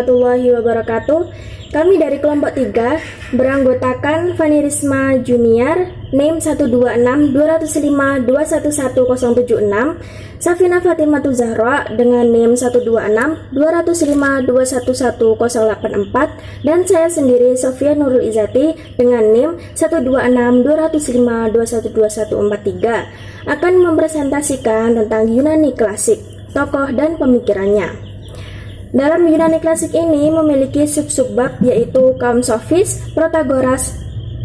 warahmatullahi wabarakatuh. Kami dari kelompok 3 beranggotakan Fani Risma Junior, NIM 126-205-211-076, Safina Fatimatu Zahra dengan NIM 126-205-211-084, dan saya sendiri Sofia Nurul Izati dengan NIM 126-205-211-2143 akan mempresentasikan tentang Yunani klasik, tokoh dan pemikirannya. Dalam Yunani klasik ini memiliki sub-bab yaitu kaum Sofis, Protagoras,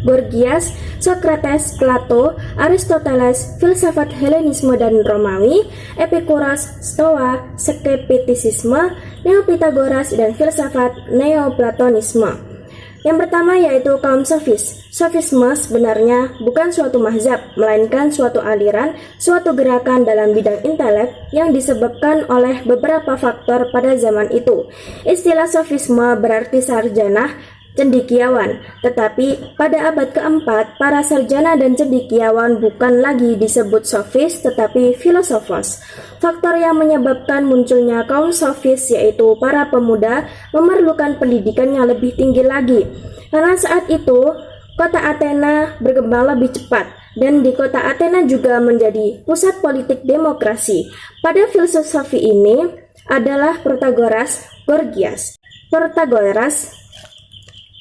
Gorgias, Sokrates, Plato, Aristoteles, filsafat Helenisme dan Romawi, Epikuros, Stoa, Skeptisisme, Neopitagoras, dan filsafat Neoplatonisme. Yang pertama yaitu kaum Sofis. Sofisme sebenarnya bukan suatu mazhab, melainkan suatu aliran, suatu gerakan dalam bidang intelek yang disebabkan oleh beberapa faktor pada zaman itu. Istilah sofisme berarti sarjana, cendekiawan, tetapi pada abad keempat, para sarjana dan cendekiawan bukan lagi disebut sofis, tetapi filosofos. Faktor yang menyebabkan munculnya kaum sofis yaitu para pemuda memerlukan pendidikan yang lebih tinggi lagi. Karena saat itu, kota Athena berkembang lebih cepat, dan di kota Athena juga menjadi pusat politik demokrasi. Pada filosofi ini adalah Protagoras, Gorgias. Protagoras,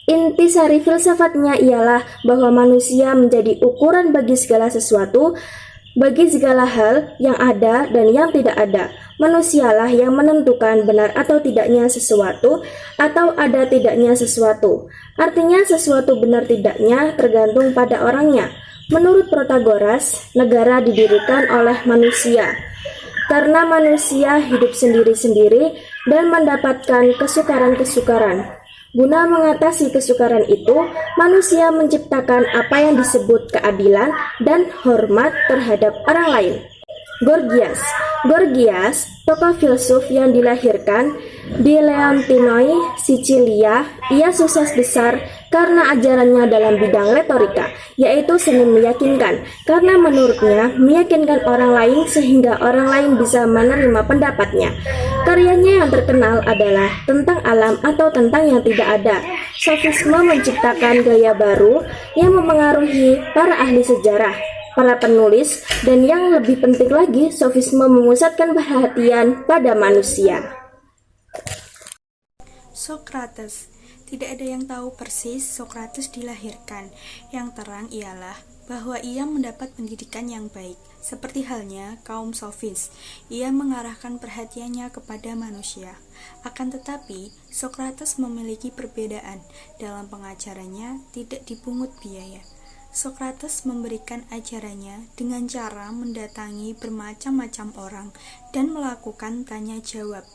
intisari filsafatnya ialah bahwa manusia menjadi ukuran bagi segala sesuatu, bagi segala hal yang ada dan yang tidak ada. Manusialah yang menentukan benar atau tidaknya sesuatu, atau ada tidaknya sesuatu. Artinya sesuatu benar tidaknya tergantung pada orangnya. Menurut Protagoras, negara didirikan oleh manusia, karena manusia hidup sendiri-sendiri dan mendapatkan kesukaran-kesukaran. Guna mengatasi kesukaran itu, manusia menciptakan apa yang disebut keadilan dan hormat terhadap orang lain. Gorgias, tokoh filsuf yang dilahirkan di Leontinoi, Sicilia. Ia sukses besar karena ajarannya dalam bidang retorika, yaitu seni meyakinkan, karena menurutnya meyakinkan orang lain sehingga orang lain bisa menerima pendapatnya. Karyanya yang terkenal adalah tentang alam atau tentang yang tidak ada. Sofisme menciptakan gaya baru yang memengaruhi para ahli sejarah, para penulis, dan yang lebih penting lagi, sofisme memusatkan perhatian pada manusia. Sokrates. Tidak ada yang tahu persis Sokrates dilahirkan. Yang terang ialah bahwa ia mendapat pendidikan yang baik. Seperti halnya kaum Sofis, ia mengarahkan perhatiannya kepada manusia. Akan tetapi, Sokrates memiliki perbedaan. Dalam pengajarannya tidak dipungut biaya. Sokrates memberikan ajarannya dengan cara mendatangi bermacam-macam orang dan melakukan tanya jawab.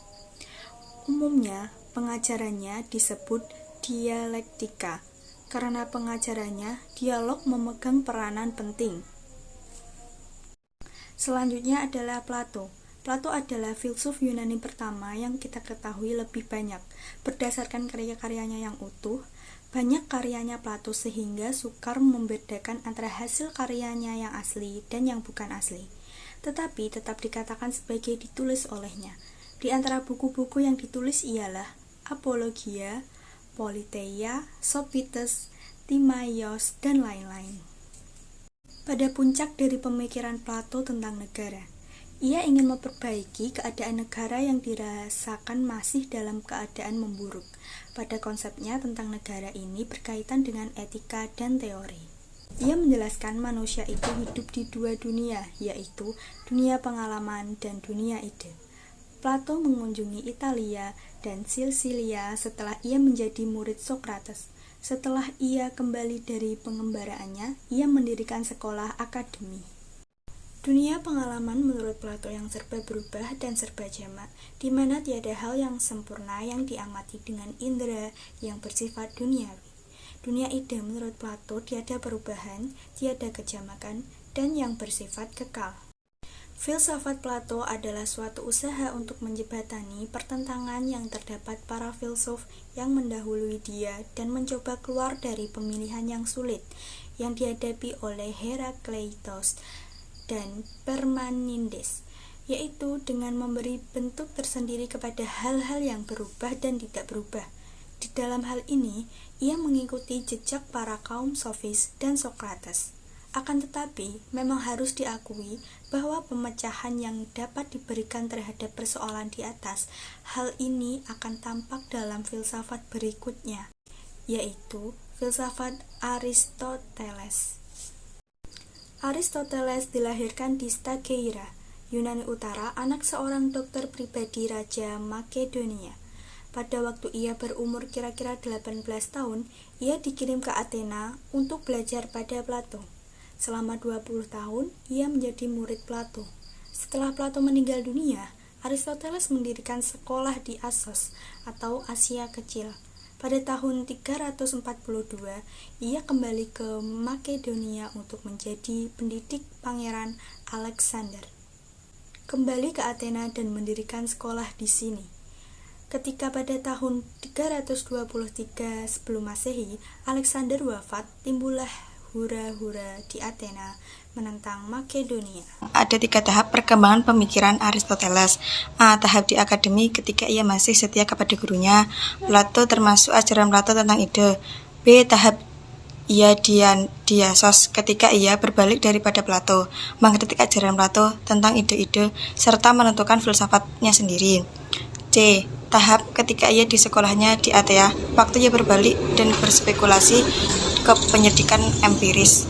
Umumnya, pengajarannya disebut dialektika, karena pengajarannya dialog memegang peranan penting. Selanjutnya adalah Plato. Plato adalah filsuf Yunani pertama yang kita ketahui lebih banyak. Berdasarkan karya-karyanya yang utuh, banyak karyanya Plato sehingga sukar membedakan antara hasil karyanya yang asli dan yang bukan asli. Tetapi tetap dikatakan sebagai ditulis olehnya. Di antara buku-buku yang ditulis ialah Apologia, Politeia, Sophites, Timaios, dan lain-lain. Pada puncak dari pemikiran Plato tentang negara, ia ingin memperbaiki keadaan negara yang dirasakan masih dalam keadaan memburuk. Pada konsepnya tentang negara ini berkaitan dengan etika dan teori. Ia menjelaskan manusia itu hidup di dua dunia, yaitu dunia pengalaman dan dunia ide. Plato mengunjungi Italia dan Sisilia setelah ia menjadi murid Sokrates. Setelah ia kembali dari pengembaraannya, ia mendirikan sekolah akademi. Dunia pengalaman menurut Plato yang serba berubah dan serba jamak, di mana tiada hal yang sempurna yang diamati dengan indera yang bersifat duniawi. Dunia ide menurut Plato tiada perubahan, tiada kejamakan, dan yang bersifat kekal. Filsafat Plato adalah suatu usaha untuk menjembatani pertentangan yang terdapat para filsuf yang mendahului dia dan mencoba keluar dari pemilihan yang sulit yang dihadapi oleh Herakleitos dan Parmenides. yaitu dengan memberi bentuk tersendiri kepada hal-hal yang berubah dan tidak berubah. Di dalam hal ini, ia mengikuti jejak para kaum sofis dan Sokrates. Akan tetapi, memang harus diakui bahwa pemecahan yang dapat diberikan terhadap persoalan di atas, hal ini akan tampak dalam filsafat berikutnya, yaitu filsafat Aristoteles. Aristoteles dilahirkan di Stagira, Yunani Utara, anak seorang dokter pribadi Raja Makedonia. Pada waktu ia berumur kira-kira 18 tahun, ia dikirim ke Athena untuk belajar pada Plato. Selama 20 tahun, ia menjadi murid Plato. Setelah Plato meninggal dunia, Aristoteles mendirikan sekolah di Assos atau Asia Kecil. Pada tahun 342, ia kembali ke Makedonia untuk menjadi pendidik Pangeran Alexander. Kembali ke Athena dan mendirikan sekolah di sini. Ketika pada tahun 323 sebelum Masehi, Alexander wafat, timbullah hura-hura di Athena menentang Makedonia. Ada 3 tahap perkembangan pemikiran Aristoteles. A. Tahap di akademi ketika ia masih setia kepada gurunya, Plato, termasuk ajaran Plato tentang ide. B. Tahap ia diasos ketika ia berbalik daripada Plato, mengkritik ajaran Plato tentang ide-ide serta menentukan filsafatnya sendiri. C. Tahap ketika ia di sekolahnya di Athena, waktu ia berbalik dan berspekulasi ke penyidikan empiris,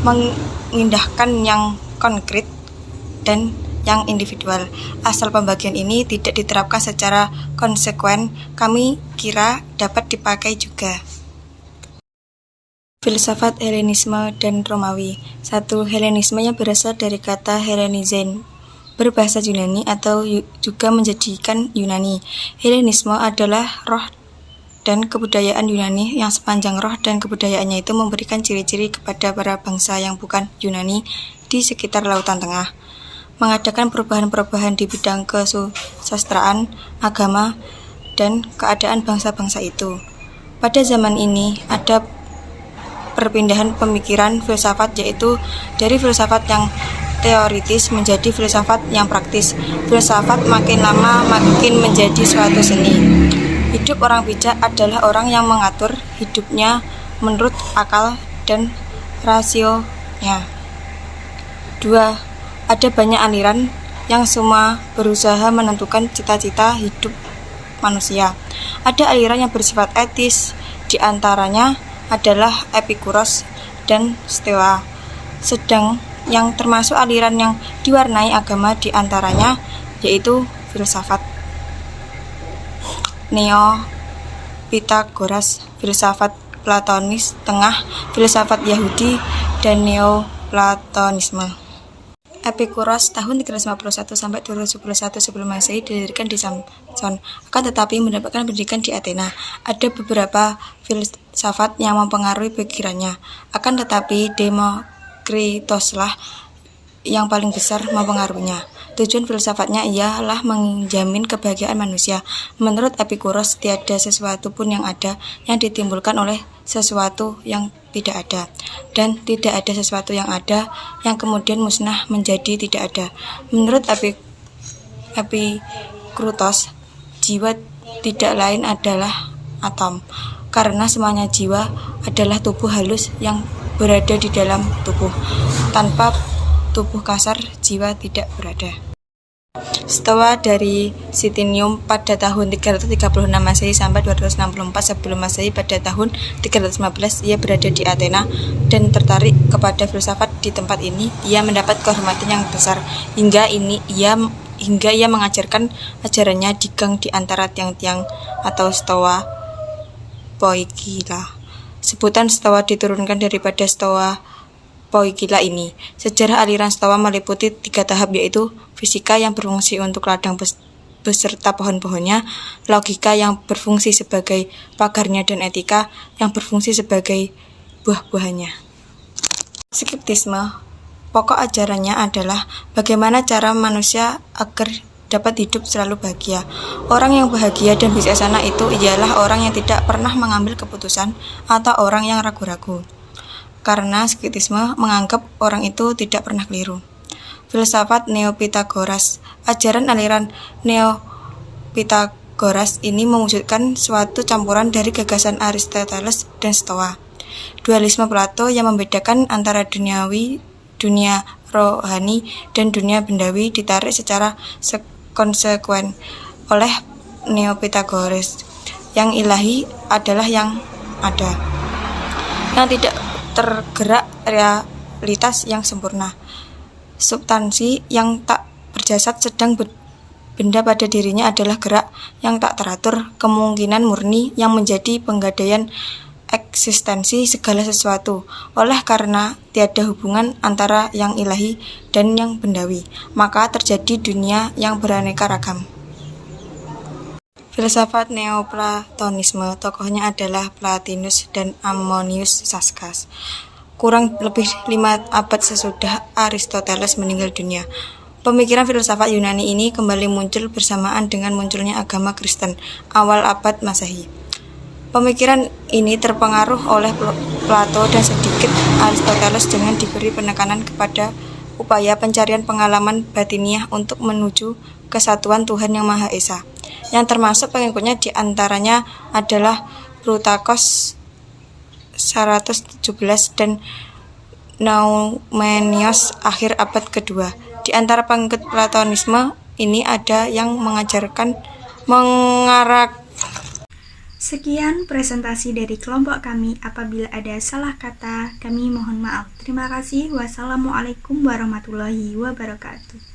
mengindahkan yang konkret dan yang individual. Asal pembagian ini tidak diterapkan secara konsekuen, kami kira dapat dipakai juga. Filsafat Helenisme dan Romawi. 1. Helenisme yang berasal dari kata Hellenizein, berbahasa Yunani atau juga menjadikan Yunani. Helenisme adalah roh dan kebudayaan Yunani yang sepanjang roh dan kebudayaannya itu memberikan ciri-ciri kepada para bangsa yang bukan Yunani di sekitar Lautan Tengah, mengadakan perubahan-perubahan di bidang kesusastraan, agama, dan keadaan bangsa-bangsa itu. Pada zaman ini ada perpindahan pemikiran filsafat, yaitu dari filsafat yang teoritis menjadi filsafat yang praktis. Filsafat makin lama makin menjadi suatu seni. Hidup orang bijak adalah orang yang mengatur hidupnya menurut akal dan rasionya. 2. Ada banyak aliran yang semua berusaha menentukan cita-cita hidup manusia. Ada aliran yang bersifat etis, di antaranya adalah Epikuros dan Stoa. Sedang yang termasuk aliran yang diwarnai agama di antaranya yaitu filsafat Neo-Pitagoras, filsafat Platonis Tengah, filsafat Yahudi, dan Neoplatonisme. Epikuros tahun 351 sampai 271 sebelum Masehi didirikan di Samson, akan tetapi mendapatkan pendidikan di Athena. Ada beberapa filsafat yang mempengaruhi pikirannya, akan tetapi Demokritoslah yang paling besar mempengaruhinya. Tujuan filsafatnya ialah menjamin kebahagiaan manusia. Menurut Epikuros, tiada sesuatu pun yang ada yang ditimbulkan oleh sesuatu yang tidak ada, dan tidak ada sesuatu yang ada yang kemudian musnah menjadi tidak ada. Menurut Epikrutos, jiwa tidak lain adalah atom, karena semuanya jiwa adalah tubuh halus yang berada di dalam tubuh. Tanpa tubuh kasar, jiwa tidak berada. Stoa dari Sitinium pada tahun 336 Masehi sampai 264 sebelum Masehi. Pada tahun 315 ia berada di Athena dan tertarik kepada filsafat di tempat ini. Ia mendapat kehormatan yang besar hingga ia mengajarkan ajarannya di gang di antara tiang-tiang atau Stoa Poikila. Sebutan Stoa diturunkan daripada Stoa Poikila ini. Sejarah aliran Stoa meliputi 3 tahap, yaitu fisika yang berfungsi untuk ladang beserta pohon-pohonnya, logika yang berfungsi sebagai pagarnya, dan etika yang berfungsi sebagai buah-buahannya. Skeptisme, pokok ajarannya adalah bagaimana cara manusia agar dapat hidup selalu bahagia. Orang yang bahagia dan bijaksana itu ialah orang yang tidak pernah mengambil keputusan atau orang yang ragu-ragu, karena skeptisme menganggap orang itu tidak pernah keliru. filsafat Neopitagoras. Ajaran aliran Neopitagoras ini mewujudkan suatu campuran dari gagasan Aristoteles dan Stoa. Dualisme Plato yang membedakan antara duniawi, dunia rohani, dan dunia bendawi ditarik secara konsekuen oleh Neopitagoras. Yang ilahi adalah yang ada, yang tidak tergerak realitas yang sempurna, substansi yang tak berjasad, sedang benda pada dirinya adalah gerak yang tak teratur, kemungkinan murni yang menjadi penggadaian eksistensi segala sesuatu. Oleh karena tiada hubungan antara yang ilahi dan yang bendawi, maka terjadi dunia yang beraneka ragam. Filsafat Neoplatonisme, tokohnya adalah Plotinus dan Ammonius Saccas. Kurang lebih 5 abad sesudah Aristoteles meninggal dunia, pemikiran filsafat Yunani ini kembali muncul bersamaan dengan munculnya agama Kristen awal abad Masehi. Pemikiran ini terpengaruh oleh Plato dan sedikit Aristoteles dengan diberi penekanan kepada upaya pencarian pengalaman batiniah untuk menuju kesatuan Tuhan Yang Maha Esa, yang termasuk pengikutnya di antaranya adalah Plutarkos 117 dan Numenius akhir abad kedua. Di antara pengikut Platonisme ini ada yang mengarah. Sekian presentasi dari kelompok kami. Apabila ada salah kata, kami mohon maaf. Terima kasih. Wassalamualaikum warahmatullahi wabarakatuh.